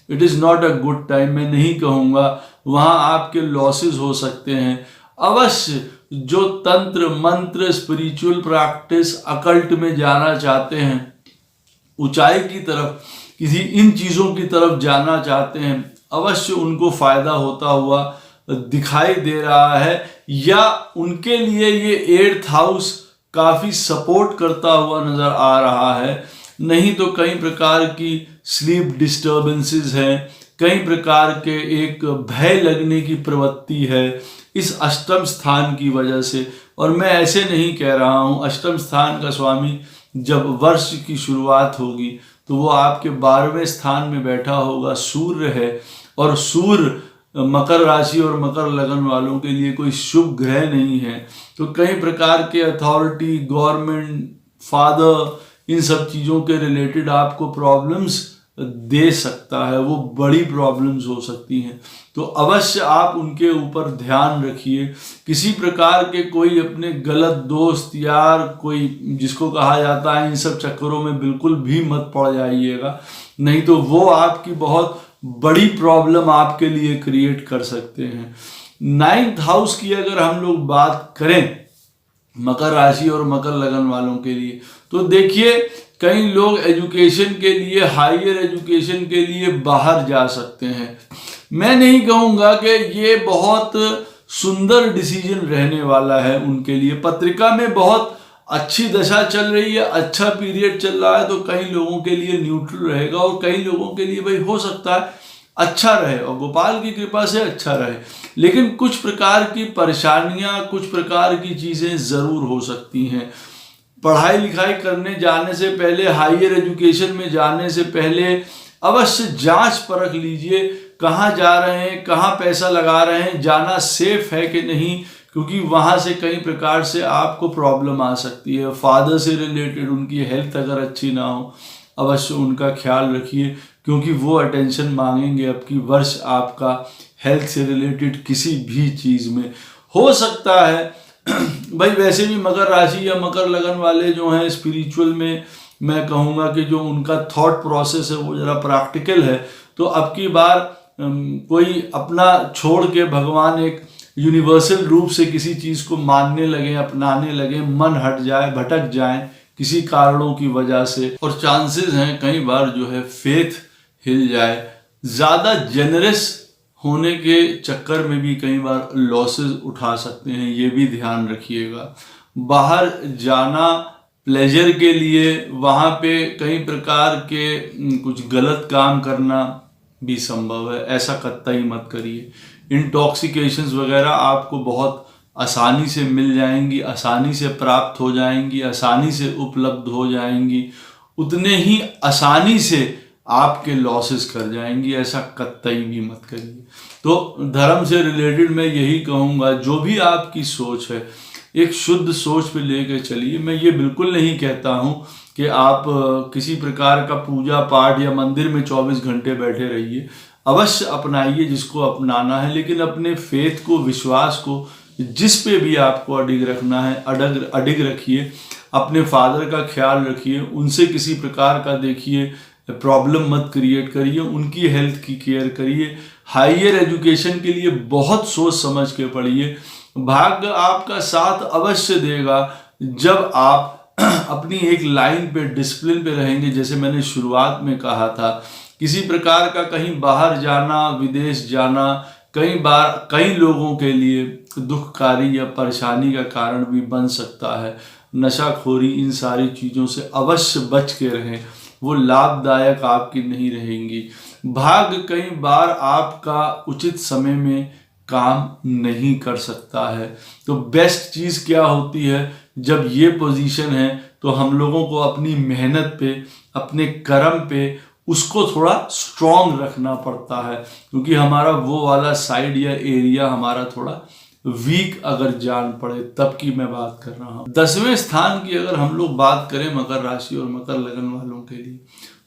it is not a good time. मैं नहीं कहूँगा, वहाँ आपके लॉसेस हो सकते हैं। अवश्य जो तंत्र मंत्र, स्पिरिचुअल प्रैक्टिस, अकल्ट में जाना चाहते हैं, ऊंचाई की तरफ, किसी इन चीज़ों की तरफ जाना चाहते हैं, अवश्य उनको फायदा होता हुआ दिखाई दे रहा है, या उनके लिए ये 8th हाउस काफ़ी सपोर्ट करता हुआ नज़र आ रहा है। नहीं तो कई प्रकार की स्लीप डिस्टर्बेंसेस हैं, कई प्रकार के एक भय लगने की प्रवृत्ति है इस अष्टम स्थान की वजह से। और मैं ऐसे नहीं कह रहा हूँ, अष्टम स्थान का स्वामी जब वर्ष की शुरुआत होगी तो वो आपके 12वें स्थान में बैठा होगा, सूर्य है, और सूर्य मकर राशि और मकर लगन वालों के लिए कोई शुभ ग्रह नहीं है। तो कई प्रकार के अथॉरिटी, गवर्नमेंट, फादर, इन सब चीज़ों के रिलेटेड आपको प्रॉब्लम्स दे सकता है, वो बड़ी प्रॉब्लम्स हो सकती हैं। तो अवश्य आप उनके ऊपर ध्यान रखिए। किसी प्रकार के कोई अपने गलत दोस्त, यार, कोई जिसको कहा जाता है, इन सब चक्करों में बिल्कुल भी मत पड़ जाइएगा, नहीं तो वो आपकी बहुत बड़ी प्रॉब्लम आपके लिए क्रिएट कर सकते हैं। 9th हाउस की अगर हम लोग बात करें मकर राशि और मकर लगन वालों के लिए, तो देखिए, कई लोग एजुकेशन के लिए, हायर एजुकेशन के लिए बाहर जा सकते हैं। मैं नहीं कहूँगा कि ये बहुत सुंदर डिसीजन रहने वाला है उनके लिए। पत्रिका में बहुत अच्छी दशा चल रही है, अच्छा पीरियड चल रहा है, तो कई लोगों के लिए न्यूट्रल रहेगा और कई लोगों के लिए भाई हो सकता है अच्छा रहे, और गोपाल की कृपा से अच्छा रहे। लेकिन कुछ प्रकार की परेशानियां, कुछ प्रकार की चीज़ें ज़रूर हो सकती हैं। पढ़ाई लिखाई करने जाने से पहले, हायर एजुकेशन में जाने से पहले अवश्य जांच परख लीजिए, कहाँ जा रहे हैं, कहाँ पैसा लगा रहे हैं, जाना सेफ है कि नहीं, क्योंकि वहाँ से कई प्रकार से आपको प्रॉब्लम आ सकती है। फादर से रिलेटेड उनकी हेल्थ अगर अच्छी ना हो, अवश्य उनका ख्याल रखिए, क्योंकि वो अटेंशन मांगेंगे अब की वर्ष आपका हेल्थ से रिलेटेड किसी भी चीज़ में। हो सकता है भाई वैसे भी मकर राशि या मकर लगन वाले जो हैं स्पिरिचुअल में, मैं कहूँगा कि जो उनका थॉट प्रोसेस है वो ज़रा प्रैक्टिकल है, तो अब की बार कोई अपना छोड़ के भगवान एक यूनिवर्सल रूप से किसी चीज़ को मानने लगे, अपनाने लगे, मन हट जाए, भटक जाए किसी कारणों की वजह से, और चांसेस हैं कई बार जो है फेथ हिल जाए। ज़्यादा जेनरस होने के चक्कर में भी कई बार लॉसेस उठा सकते हैं, ये भी ध्यान रखिएगा। बाहर जाना प्लेजर के लिए, वहाँ पे कई प्रकार के कुछ गलत काम करना भी संभव है, ऐसा कतई मत करिए। इंटॉक्सिकेशंस वगैरह आपको बहुत आसानी से मिल जाएंगी, आसानी से प्राप्त हो जाएंगी, आसानी से उपलब्ध हो जाएंगी, उतने ही आसानी से आपके लॉसेस कर जाएंगी, ऐसा कतई भी मत करिए। तो धर्म से रिलेटेड मैं यही कहूँगा, जो भी आपकी सोच है एक शुद्ध सोच पे लेकर चलिए। मैं ये बिल्कुल नहीं कहता हूँ कि आप किसी प्रकार का पूजा पाठ या मंदिर में 24 घंटे बैठे रहिए, अवश्य अपनाइए जिसको अपनाना है, लेकिन अपने फेथ को, विश्वास को, जिस पे भी आपको अडिग रखना है अडिग रखिए। अपने फादर का ख्याल रखिए, उनसे किसी प्रकार का देखिए प्रॉब्लम मत क्रिएट करिए, उनकी हेल्थ की केयर करिए। हायर एजुकेशन के लिए बहुत सोच समझ के पढ़िए, भाग्य आपका साथ अवश्य देगा जब आप अपनी एक लाइन पे, डिसिप्लिन पे रहेंगे। जैसे मैंने शुरुआत में कहा था, किसी प्रकार का कहीं बाहर जाना, विदेश जाना कई बार कई लोगों के लिए दुखकारी या परेशानी का कारण भी बन सकता है। नशाखोरी, इन सारी चीज़ों से अवश्य बच के रहें, वो लाभदायक आपकी नहीं रहेंगी। भाग्य कई बार आपका उचित समय में काम नहीं कर सकता है, तो बेस्ट चीज़ क्या होती है, जब ये पोजीशन है तो हम लोगों को अपनी मेहनत पे, अपने कर्म पे उसको थोड़ा स्ट्रॉन्ग रखना पड़ता है, क्योंकि हमारा वो वाला साइड या एरिया हमारा थोड़ा वीक अगर जान पड़े, तब की मैं बात कर रहा हूँ। 10वें स्थान की अगर हम लोग बात करें मकर राशि और मकर लगन वालों के लिए,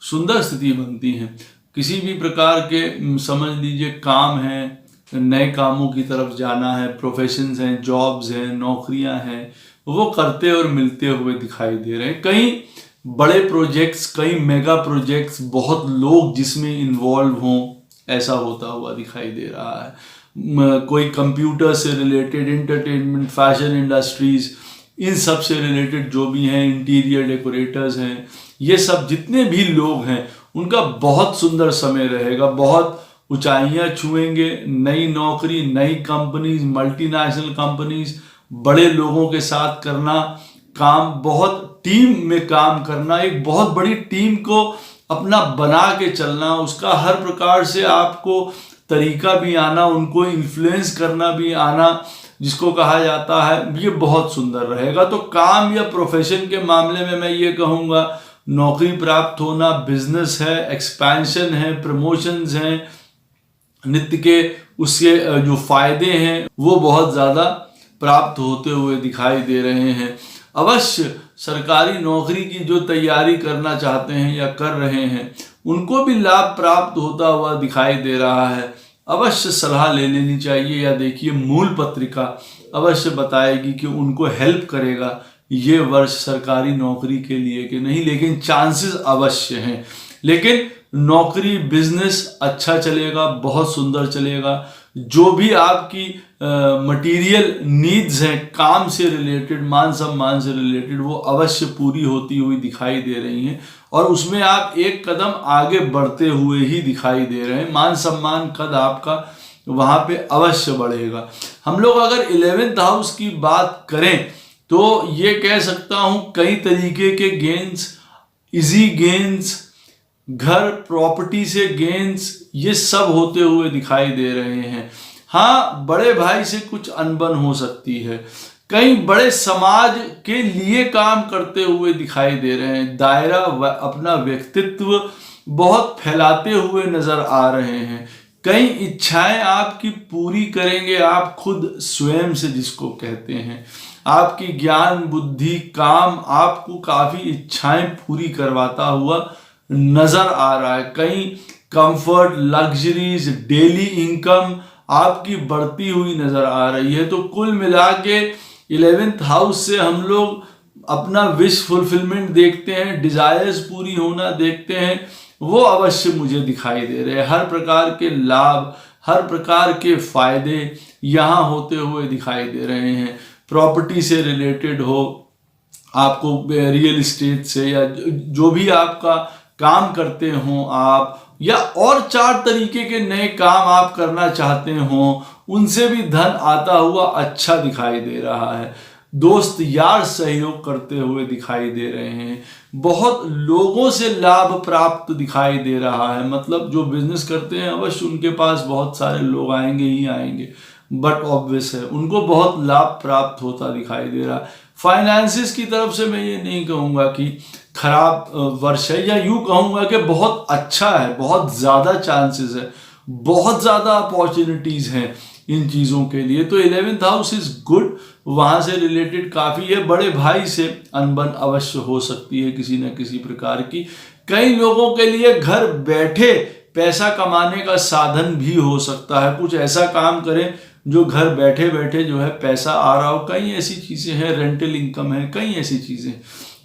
सुंदर स्थिति बनती है। किसी भी प्रकार के समझ लीजिए काम है, नए कामों की तरफ जाना है, प्रोफेशंस हैं, जॉब्स हैं, नौकरियां हैं, वो करते और मिलते हुए दिखाई दे रहे हैं। कई बड़े प्रोजेक्ट्स, कई मेगा प्रोजेक्ट्स, बहुत लोग जिसमें इन्वॉल्व हों, ऐसा होता हुआ दिखाई दे रहा है। कोई कंप्यूटर से रिलेटेड, एंटरटेनमेंट, फैशन इंडस्ट्रीज, इन सब से रिलेटेड जो भी हैं, इंटीरियर डेकोरेटर्स हैं, ये सब जितने भी लोग हैं उनका बहुत सुंदर समय रहेगा, बहुत ऊंचाइयां छुएंगे। नई नौकरी, नई कंपनीज, मल्टीनेशनल कंपनीज, बड़े लोगों के साथ करना काम, बहुत टीम में काम करना, एक बहुत बड़ी टीम को अपना बना के चलना, उसका हर प्रकार से आपको तरीका भी आना, उनको इन्फ्लुएंस करना भी आना, जिसको कहा जाता है, ये बहुत सुंदर रहेगा। तो काम या प्रोफेशन के मामले में मैं ये कहूँगा, नौकरी प्राप्त होना, बिजनेस है, एक्सपेंशन है, प्रमोशंस हैं, नित्य के उसके जो फायदे हैं वो बहुत ज़्यादा प्राप्त होते हुए दिखाई दे रहे हैं। अवश्य सरकारी नौकरी की जो तैयारी करना चाहते हैं या कर रहे हैं, उनको भी लाभ प्राप्त होता हुआ दिखाई दे रहा है। अवश्य सलाह ले लेनी चाहिए, या देखिए मूल पत्रिका अवश्य बताएगी कि उनको हेल्प करेगा ये वर्ष सरकारी नौकरी के लिए कि नहीं, लेकिन चांसेस अवश्य हैं। लेकिन नौकरी, बिजनेस अच्छा चलेगा, बहुत सुंदर चलेगा। जो भी आपकी मटेरियल नीड्स हैं, काम से रिलेटेड, मान सम्मान से रिलेटेड, वो अवश्य पूरी होती हुई दिखाई दे रही हैं, और उसमें आप एक कदम आगे बढ़ते हुए ही दिखाई दे रहे हैं। मान सम्मान कद आपका वहाँ पे अवश्य बढ़ेगा। हम लोग अगर 11th हाउस की बात करें तो ये कह सकता हूँ कई तरीके के गेन्स, इजी गेन्स, घर प्रॉपर्टी से गेन्स, ये सब होते हुए दिखाई दे रहे हैं। हाँ, बड़े भाई से कुछ अनबन हो सकती है, कई बड़े समाज के लिए काम करते हुए दिखाई दे रहे हैं। दायरा अपना व्यक्तित्व बहुत फैलाते हुए नजर आ रहे हैं। कई इच्छाएं आपकी पूरी करेंगे आप खुद स्वयं से, जिसको कहते हैं। आपकी ज्ञान बुद्धि काम आपको काफी इच्छाएं पूरी करवाता हुआ नजर आ रहा है। कई कंफर्ट, लग्जरीज, डेली इनकम आपकी बढ़ती हुई नजर आ रही है। तो कुल मिला के 11th हाउस से हम लोग अपना विश फुलफिलमेंट देखते हैं, डिजायर्स पूरी होना देखते हैं, वो अवश्य मुझे दिखाई दे रहे हैं। हर प्रकार के लाभ, हर प्रकार के फायदे यहाँ होते हुए दिखाई दे रहे हैं। प्रॉपर्टी से रिलेटेड हो, आपको रियल इस्टेट से, या जो भी आपका काम करते हो आप, या और 4 तरीके के नए काम आप करना चाहते हो, उनसे भी धन आता हुआ अच्छा दिखाई दे रहा है। दोस्त यार सहयोग करते हुए दिखाई दे रहे हैं। बहुत लोगों से लाभ प्राप्त दिखाई दे रहा है। मतलब जो बिजनेस करते हैं अवश्य उनके पास बहुत सारे लोग आएंगे ही आएंगे, बट ऑब्वियस है उनको बहुत लाभ प्राप्त होता दिखाई दे रहा है। फाइनेंसिस की तरफ से मैं ये नहीं कहूँगा कि खराब वर्ष है, या यूँ कहूँगा कि बहुत अच्छा है, बहुत ज़्यादा चांसेस है, बहुत ज़्यादा अपॉर्चुनिटीज़ हैं इन चीज़ों के लिए। तो 11th हाउस इज़ गुड, वहाँ से रिलेटेड काफ़ी है। बड़े भाई से अनबन अवश्य हो सकती है किसी न किसी प्रकार की। कई लोगों के लिए घर बैठे पैसा कमाने का साधन भी हो सकता है। कुछ ऐसा काम करें जो घर बैठे बैठे जो है पैसा आ रहा हो। कई ऐसी चीज़ें हैं, रेंटल इनकम है, कई ऐसी चीज़ें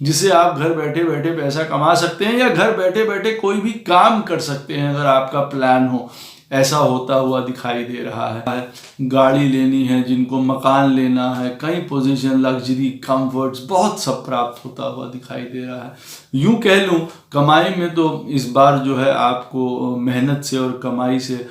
जिसे आप घर बैठे बैठे पैसा कमा सकते हैं, या घर बैठे बैठे कोई भी काम कर सकते हैं अगर आपका प्लान हो। ऐसा होता हुआ दिखाई दे रहा है। गाड़ी लेनी है, जिनको मकान लेना है, कई पोजीशन, लग्जरी, कंफर्ट्स, बहुत सब प्राप्त होता हुआ दिखाई दे रहा है। यूं कह लूं कमाई में तो इस बार जो है आपको मेहनत से और कमाई से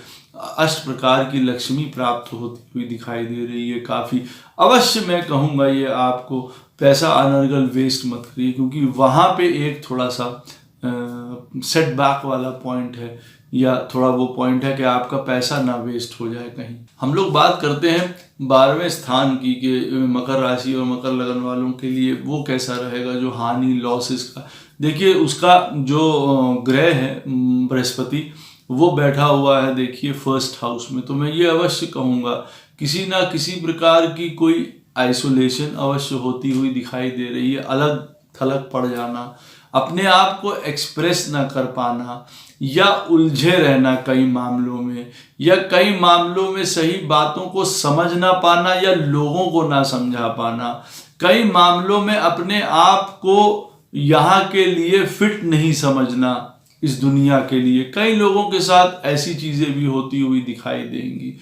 अष्ट प्रकार की लक्ष्मी प्राप्त होती हुई दिखाई दे रही है। काफ़ी अवश्य मैं कहूँगा ये आपको पैसा अनर्गल वेस्ट मत करिए, क्योंकि वहाँ पे एक थोड़ा सा सेटबैक वाला पॉइंट है, या थोड़ा वो पॉइंट है कि आपका पैसा ना वेस्ट हो जाए कहीं। हम लोग बात करते हैं 12वें स्थान की, कि मकर राशि और मकर लगन वालों के लिए वो कैसा रहेगा, जो हानि लॉसेस का। देखिए उसका जो ग्रह है बृहस्पति, वो बैठा हुआ है देखिए 1st हाउस में। तो मैं ये अवश्य कहूँगा किसी ना किसी प्रकार की कोई आइसोलेशन अवश्य होती हुई दिखाई दे रही है। अलग थलग पड़ जाना, अपने आप को एक्सप्रेस ना कर पाना, या उलझे रहना कई मामलों में, या कई मामलों में सही बातों को समझ ना पाना या लोगों को ना समझा पाना, कई मामलों में अपने आप को यहाँ के लिए फिट नहीं समझना इस दुनिया के लिए। कई लोगों के साथ ऐसी चीज़ें भी होती हुई दिखाई देंगी।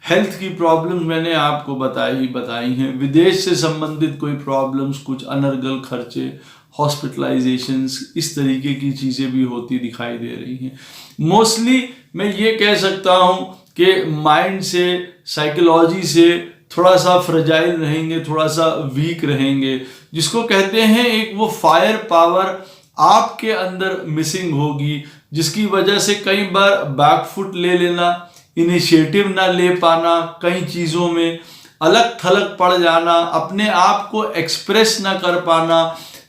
हेल्थ की प्रॉब्लम्स मैंने आपको बताई हैं। विदेश से संबंधित कोई प्रॉब्लम्स, कुछ अनर्गल खर्चे, हॉस्पिटलाइजेशंस, इस तरीके की चीज़ें भी होती दिखाई दे रही हैं। मोस्टली मैं ये कह सकता हूँ कि माइंड से, साइकोलॉजी से थोड़ा सा फ्रेजाइल रहेंगे, थोड़ा सा वीक रहेंगे, जिसको कहते हैं एक वो फायर पावर आपके अंदर मिसिंग होगी, जिसकी वजह से कई बार बैकफुट ले लेना, इनिशिएटिव ना ले पाना, कई चीज़ों में अलग थलग पड़ जाना, अपने आप को एक्सप्रेस ना कर पाना,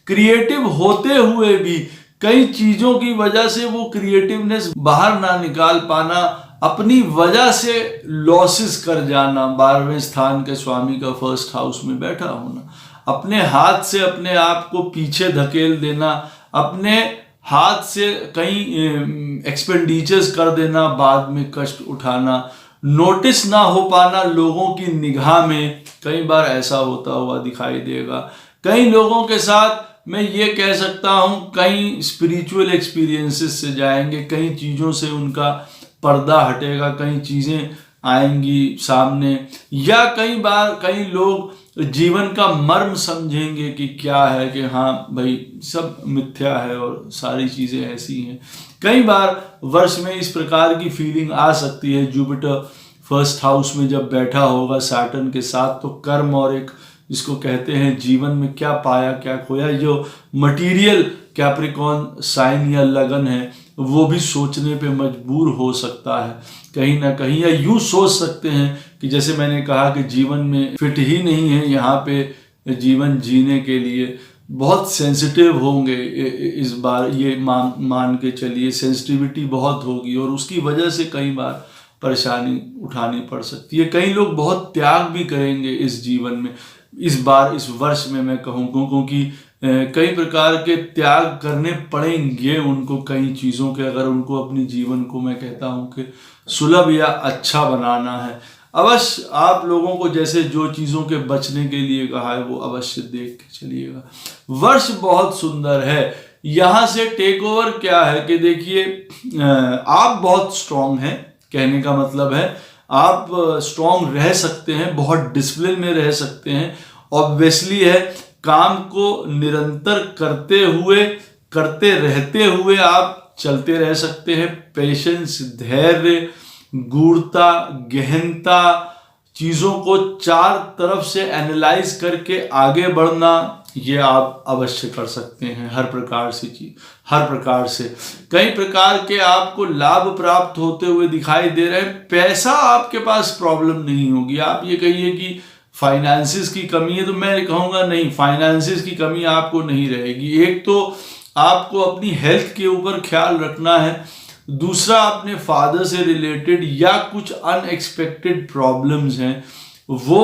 क्रिएटिव होते हुए भी कई चीज़ों की वजह से वो क्रिएटिवनेस बाहर ना निकाल पाना, अपनी वजह से लॉसेस कर जाना। 12वें स्थान के स्वामी का 1st हाउस में बैठा होना, अपने हाथ से अपने आप को पीछे धकेल देना, अपने हाथ से कई एक्सपेंडिचर्स कर देना, बाद में कष्ट उठाना, नोटिस ना हो पाना लोगों की निगाह में, कई बार ऐसा होता हुआ दिखाई देगा। कई लोगों के साथ मैं ये कह सकता हूँ कई स्पिरिचुअल एक्सपीरियंसेस से जाएंगे, कई चीज़ों से उनका पर्दा हटेगा, कई चीज़ें आएंगी सामने, या कई बार कई लोग जीवन का मर्म समझेंगे कि क्या है, कि हाँ भाई सब मिथ्या है और सारी चीज़ें ऐसी हैं। कई बार वर्ष में इस प्रकार की फीलिंग आ सकती है। जुपिटर 1st हाउस में जब बैठा होगा सैटर्न के साथ, तो कर्म और एक जिसको कहते हैं जीवन में क्या पाया क्या खोया, जो मटीरियल कैप्रिकॉर्न साइन या लगन है, वो भी सोचने पे मजबूर हो सकता है कहीं ना कहीं, या यूं सोच सकते हैं कि जैसे मैंने कहा कि जीवन में फिट ही नहीं है यहाँ पे जीवन जीने के लिए, बहुत सेंसिटिव होंगे इस बार, ये मान के चलिए सेंसिटिविटी बहुत होगी और उसकी वजह से कई बार परेशानी उठानी पड़ सकती है। कई लोग बहुत त्याग भी करेंगे इस जीवन में, इस बार इस वर्ष में मैं कहूँ, क्योंकि कई प्रकार के त्याग करने पड़ेंगे उनको कई चीज़ों के, अगर उनको अपनी जीवन को मैं कहता हूँ कि सुलभ या अच्छा बनाना है। अवश्य आप लोगों को जैसे जो चीज़ों के बचने के लिए कहा है वो अवश्य देख के चलिएगा। वर्ष बहुत सुंदर है। यहाँ से टेक ओवर क्या है कि देखिए आप बहुत स्ट्रांग हैं, कहने का मतलब है आप स्ट्रांग रह सकते हैं, बहुत डिसिप्लिन में रह सकते हैं। ऑब्वियसली है काम को निरंतर करते रहते हुए आप चलते रह सकते हैं। पेशेंस, धैर्य, गूढ़ता, गहनता, चीज़ों को चार तरफ से एनालाइज करके आगे बढ़ना, ये आप अवश्य कर सकते हैं। हर प्रकार से कई प्रकार के आपको लाभ प्राप्त होते हुए दिखाई दे रहे हैं। पैसा आपके पास प्रॉब्लम नहीं होगी। आप ये कहिए कि फाइनेंसिस की कमी है, तो मैं कहूँगा नहीं, फाइनेंसिस की कमी आपको नहीं रहेगी। एक तो आपको अपनी हेल्थ के ऊपर ख्याल रखना है, दूसरा अपने फादर से रिलेटेड या कुछ अनएक्सपेक्टेड प्रॉब्लम्स हैं वो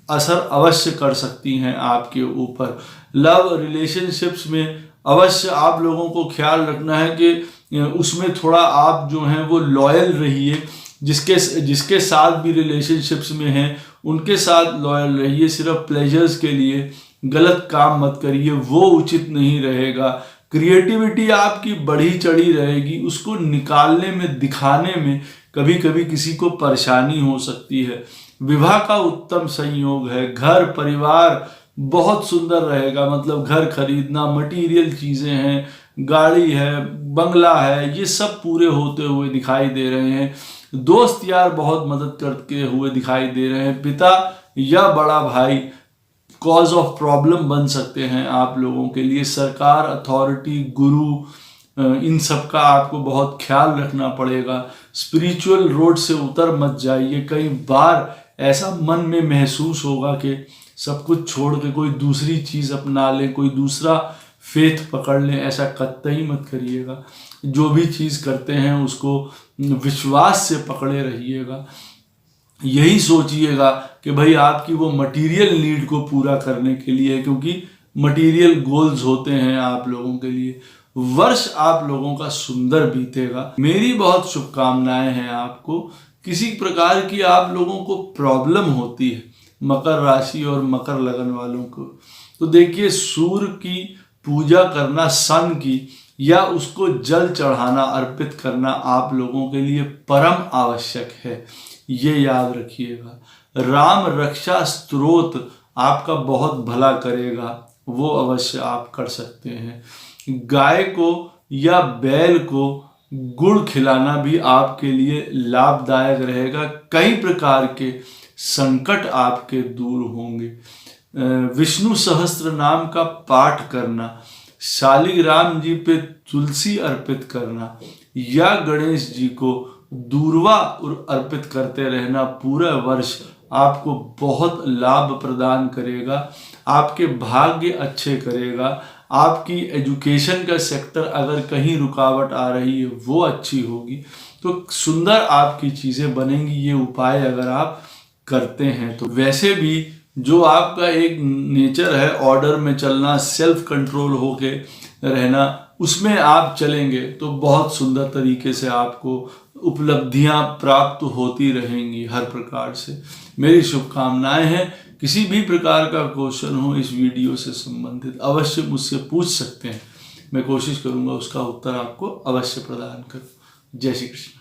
असर अवश्य कर सकती हैं आपके ऊपर। लव रिलेशनशिप्स में अवश्य आप लोगों को ख्याल रखना है कि उसमें थोड़ा आप जो हैं वो लॉयल रहिए। जिसके साथ भी रिलेशनशिप्स में हैं उनके साथ लॉयल रहिए। सिर्फ प्लेजर्स के लिए गलत काम मत करिए, वो उचित नहीं रहेगा। क्रिएटिविटी आपकी बढ़ी चढ़ी रहेगी, उसको निकालने में, दिखाने में कभी कभी किसी को परेशानी हो सकती है। विवाह का उत्तम संयोग है। घर परिवार बहुत सुंदर रहेगा, मतलब घर खरीदना, मटेरियल चीज़ें हैं, गाड़ी है, बंगला है, ये सब पूरे होते हुए दिखाई दे रहे हैं। दोस्त यार बहुत मदद करते हुए दिखाई दे रहे हैं। पिता या बड़ा भाई कॉज ऑफ प्रॉब्लम बन सकते हैं आप लोगों के लिए। सरकार, अथॉरिटी, गुरु, इन सब का आपको बहुत ख्याल रखना पड़ेगा। स्पिरिचुअल रोड से उतर मत जाइए। कई बार ऐसा मन में महसूस होगा कि सब कुछ छोड़ के कोई दूसरी चीज़ अपना लें, कोई दूसरा फेथ पकड़ लें, ऐसा कतई मत करिएगा। जो भी चीज़ करते हैं उसको विश्वास से पकड़े रहिएगा। यही सोचिएगा कि भाई आपकी वो मटेरियल नीड को पूरा करने के लिए, क्योंकि मटेरियल गोल्स होते हैं आप लोगों के लिए। वर्ष आप लोगों का सुंदर बीतेगा। मेरी बहुत शुभकामनाएं हैं आपको। किसी प्रकार की आप लोगों को प्रॉब्लम होती है, मकर राशि और मकर लगन वालों को, तो देखिए सूर्य की पूजा करना, सन की, या उसको जल चढ़ाना, अर्पित करना आप लोगों के लिए परम आवश्यक है। ये याद रखिएगा। राम रक्षा स्तोत्र आपका बहुत भला करेगा, वो अवश्य आप कर सकते हैं। गाय को या बैल को गुड़ खिलाना भी आपके लिए लाभदायक रहेगा। कई प्रकार के संकट आपके दूर होंगे। विष्णु सहस्त्र नाम का पाठ करना, शालिग्राम जी पे तुलसी अर्पित करना, या गणेश जी को दूर्वा अर्पित करते रहना पूरा वर्ष आपको बहुत लाभ प्रदान करेगा। आपके भाग्य अच्छे करेगा। आपकी एजुकेशन का सेक्टर अगर कहीं रुकावट आ रही है वो अच्छी होगी, तो सुंदर आपकी चीज़ें बनेंगी। ये उपाय अगर आप करते हैं तो वैसे भी जो आपका एक नेचर है ऑर्डर में चलना, सेल्फ कंट्रोल होके रहना, उसमें आप चलेंगे तो बहुत सुंदर तरीके से आपको उपलब्धियां प्राप्त होती रहेंगी हर प्रकार से। मेरी शुभकामनाएं हैं। किसी भी प्रकार का क्वेश्चन हो इस वीडियो से संबंधित अवश्य मुझसे पूछ सकते हैं। मैं कोशिश करूंगा उसका उत्तर आपको अवश्य प्रदान करूं। जय श्री कृष्ण।